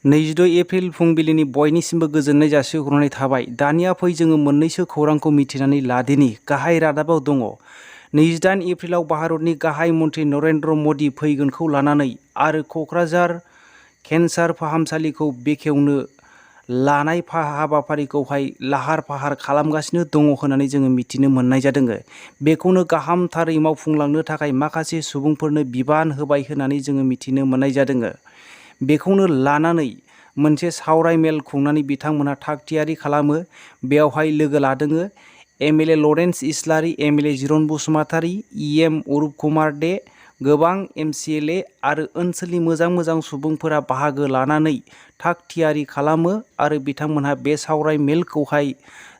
22 April फुंबिलिनि बयनिसिमबो गोजोननाय जासिहरनाय थाबाय। दानिया फै जोङो मोननैसो खौरांखौ मिथिनानै लादिनि। गाहाय रादाबाव दङ 28 एप्रिलाव भारतनि गाहाय मन्थ्रि नरेन्द्र मदि फैगोनखौ लानानै आरो क'क्राझार केन्सार फाहामसालिखौ बेखेवनो लानाय हाबाफारिखौहाय लाहार फाहार खालामगासिनो दङ होननानै जोङो मिथिनो मोननाय जादों। बेखौनो गाहामथारै मावफुंलांनो थाखाय माखासे सुबुंफोरनो बिबान होबाय होननानै जोङो मिथिनो मोननाय जादों। बेखौनो लानानै मोनसे सावराय मेल खुंनानै बिथांमोनहा थागथियारि खालामो। बेवहाय लोगो लादों एमएलए लरेन्स इस्लारि, एमएलए जिरन बसुमतारी, इएम अरुप कुमार दे, गोबां एमसिएलए आरो ओनसोलनि मोजां सुबुंफोरा बाहागो लानानै थागथियारि खालामो आरो बिथांमोनहा बे सावराय मेलखौहाय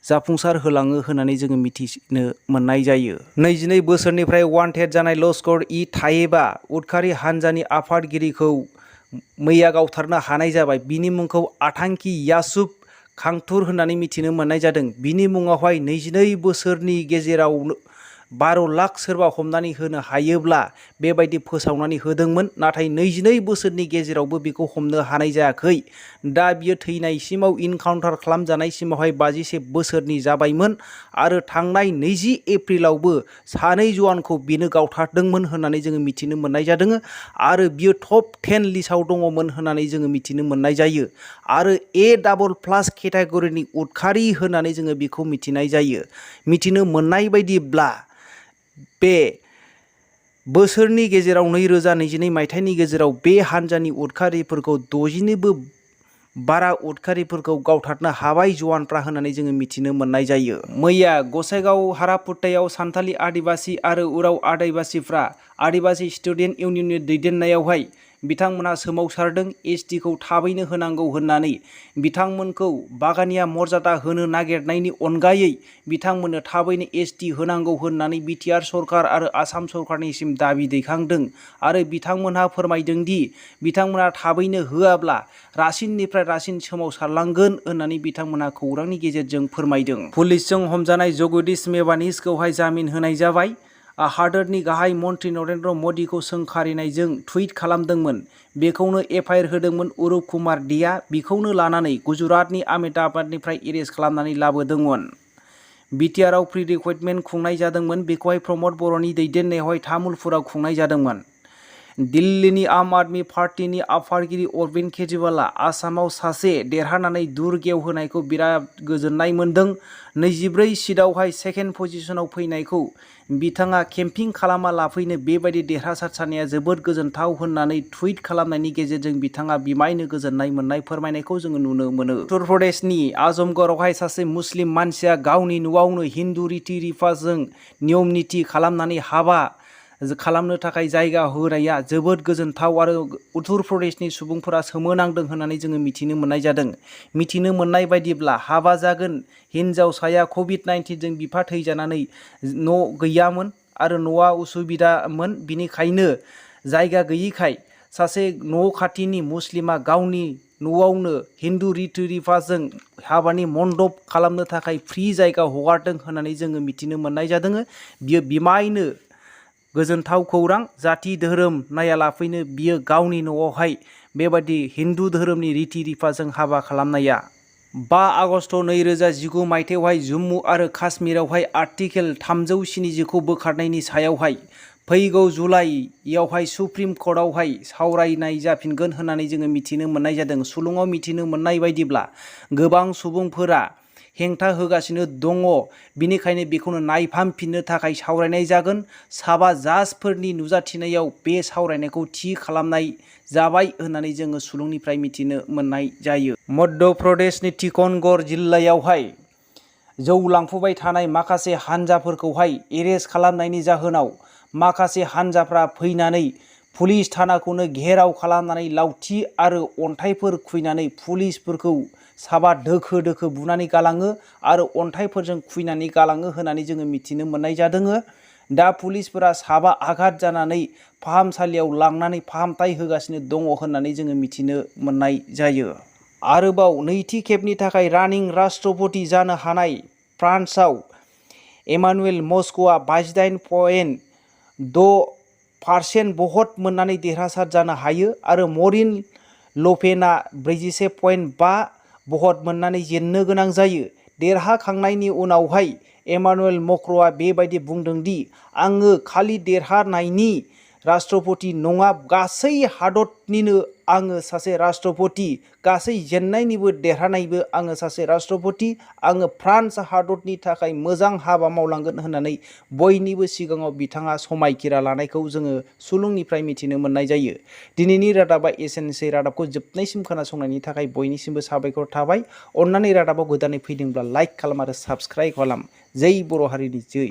जाफुंसार होलाङो होननानै जोङो मिथिनो मोननाय जायो। 22 बोसोरनिफ्राय वान्टेड जानाय लश्कर-इ-ताइयेबा उदखारि हान्जानि आफादगिरिखौ मैया गावथारनो हानाय जाबाय। बिनि मुंखौ आथांकि याकुब खांथुर होननानै मिथिनो मोननाय जादों। बिनि मुङावहाय 22 बोसोरनि गेजेराव 12 लाख सोरबा हमनानै होनो हायोब्ला बेबायदि फोसावनानै होदोंमोन। नाथाय 22 बोसोरनि गेजेरावबो बेखौ हमनो हानाय जायाखै। दा बियो थैनायसिमाव इनकाउन्टार खालामजानायसिमावहाय 51 बोसोरनि जाबायमोन आरो थांनाय 20 एप्रिलावबो सानै जवानखौ बेनो गावथारदोंमोन होननानै जोङो मिथिनो मोननाय जादों आरो बियो टप 10 लिस्टआव दङमोन होननानै जोङो मिथिनो मोननाय जायो आरो A++ केटेगरिनि उदखारि होननानै जोङो बेखौ मिथिनाय जायो। मिथिनो मोननाय बायदिब्ला बे बोसोरनि गेजेराव 2022 मायथाइनि गेजेराव बे हान्जानि उदखारिफोरखौ 60निबो बारा उदखारिफोरखौ गावथारनो हाबाय जवानफ्रा होननानै जोङो मिथिनो मोननाय जायो। मैया गसाइगाव हारापुट्टायाव सान्थालि आदिबासि आरो उराव आदिबासिफ्रा आदिबासि स्टुडेन्ट इउनियननि दैदेननायावहाय बिथांमोनहा सोमावसारदों। एसटिखौ थाबैनो होनांगौ होननानै बिथांमोनखौ बागानिया मर्यादा होनो नागिरनायनि अनगायै बिथांमोननो थाबैनो एसटि होनांगौ होननानै बिटिआर सरकार आरो आसाम सरकारनिसिम दाबि दैखांदों आरो बिथांमोनहा फोरमायदों दि बिथांमोनहा थाबैनो होआब्ला रासिननिफ्राय रासिन सोमावसारलांगोन होननानै बिथांमोनहा खौरांनि गेजेरजों फोरमायदों। पुलिसजों हमजानाय जगदीश मेवानीसखौहाय जामिन होनाय जाबाय। हादोरनि गाहाय मन्थ्रि नरेन्द्र मदिखौ सोंखारिनायजों टुइट खालामदोंमोन। बेखौनो एफआइआर होदोंमोन अरुप कुमार देआ। बेखौनो लानानै गुजरातनि आहमेदाबादनिफ्राय एरेस्ट खालामनानै लाबोदोंमोन। बिटिआरआव प्रि रिक्रुटमेन्ट खुंनाय जादोंमोन। बेखौहाय प्रमद बर'नि दैदेननायावहाय तामुलपुराव खुंनाय जादोंमोन। दिल्लीनि आम आदमी पार्टीनि आफादगिरि अरविन्द केजरीवालआ आसामाव सासे देरहानानै दुर गेवहोनायखौ बिराद गोजोननाय मोन्दों। 24 सिटआवहाय सेकेन्ड पजिशनाव फैनायखौ बिथाङा केम्पिं खालामा लाफैनो बेबायदि देरहासार जानाया जोबोद गोजोनथाव होननानै टुइट खालामनायनि गेजेरजों बिथाङा बिमायनो गोजोननाय मोननाय फोरमायनायखौ जोङो नुनो मोनो। उत्तर प्रदेशनि आजमगढ़आवहाय सासे मुस्लिम मानसिया गावनि न'आवनो हिन्दु रिति रिवाजजों नियम निति खालामनानै हाबा खालामनो थाखाय जायगा होनाया जोबोद गोजोनथाव आरो उत्तर प्रदेशनि सुबुंफोरा सोमोनांदों होननानै जोङो मिथिनो मोननाय जादों। मिथिनो मोननाय बायदिब्ला हाबा जागोन हिन्जावसाया कभिड-19 जों बिफा थैजानानै न' गैयामोन आरो न'आ उसुबिदामोन। बिनिखायनो जायगा गैयिखाय सासे न' खाथिनि मुस्लिमा गावनि न'आवनो हिन्दु रिति रिवाजजों हाबानि मन्दप खालामनो थाखाय फ्रि जायगा हगारदों होननानै जोङो मिथिनो मोननाय जादों। बियो बिमायनो गोजोनथाव खौरां। जाथि धोरोम नायालाफैनो बियो गावनि न'आवहाय बेबायदि हिन्दु धोरोमनि रिति रिवाजजों हाबा खालामनाया। 5 आगस्ट 2019 मायथाइयावहाय जम्मु आरो काश्मीरावहाय आर्टिकेल 370 खौ बोखारनायनि सायावहाय फैगौ जुलाइयावहाय सुप्रिम कर्टआवहाय सावरायनाय जाफिनगोन होननानै जोङो मिथिनो मोननाय जादों। सुलुङाव मिथिनो मोननाय बायदिब्ला गोबां सुबुंफोरा हेंथा होगासिनो दङ। बिनिखायनो बेखौनो नायफामफिननो थाखाय सावरायनाय जागोन। 7 जाजफोरनि नुजाथिनायाव बे सावरायनायखौ थि खालामनाय जाबाय होननानै जोङो सुलुंनिफ्राय मिथिनो मोननाय जायो। मध्य प्रदेशनि टिकनगढ़ जिल्लायावहाय जौ लांफुबाय थानाय माखासे हान्जाफोरखौहाय एरेस्ट खालामनायनि जाहोनाव माखासे हान्जाफ्रा फैनानै पुलिस थानाखौनो घेराव खालामनानै लावथि आरो अन्थाइफोर खुबैनानै पुलिसफोरखौ साबा दोखो दोखो बुनानै गालाङो आरो अन्थाइफोरजों खुबैनानै गालाङो होननानै जोङो मिथिनो मोननाय जादों। दा पुलिसफोरा साबा आघात जानानै फाहामसालियाव लांनानै फाहामथाय होगासिनो दङ होननानै जोङो मिथिनो मोननाय जायो। आरोबाव नैथि खेबनि थाखाय रानिं राष्ट्रपति जानो हानाय फ्रान्सआव एमानुएल मस्क'आ 58.6% भट मोननानै देरहासार जानो हायो आरो मरिन लपेनआ 47.5 भट मोननानै जेननो गोनां जायो। देरहाखांनायनि उनावहाय एमानुएल मैक्र'आ बेबायदि बुंदों दि आङो खालि देरहानायनि राष्ट्रपति नङा, गासै हादरनिनो आङो सासे राष्ट्रपति, गासै जेननायनिबो देरहानायबो आङो सासे राष्ट्रपति, आङो फ्रान्स हादरनि थाखाय मोजां हाबा मावलांगोन होननानै बयनिबो सिगाङाव बिथाङा समायखिरा लानायखौ जोङो सुलुंनिफ्राय मिथिनो मोननाय जायो। दिनैनि रादाबा एसेनोसै। रादाबखौ जोबनायसिम खोनासंनायनि थाखाय बयनिसिमबो साबायखर थाबाय। अन्नानै रादाबाव गोदानै फैदोंब्ला लाइक खालाम आरो साबस्क्राइब खालाम। जै बर' हारिनि जै।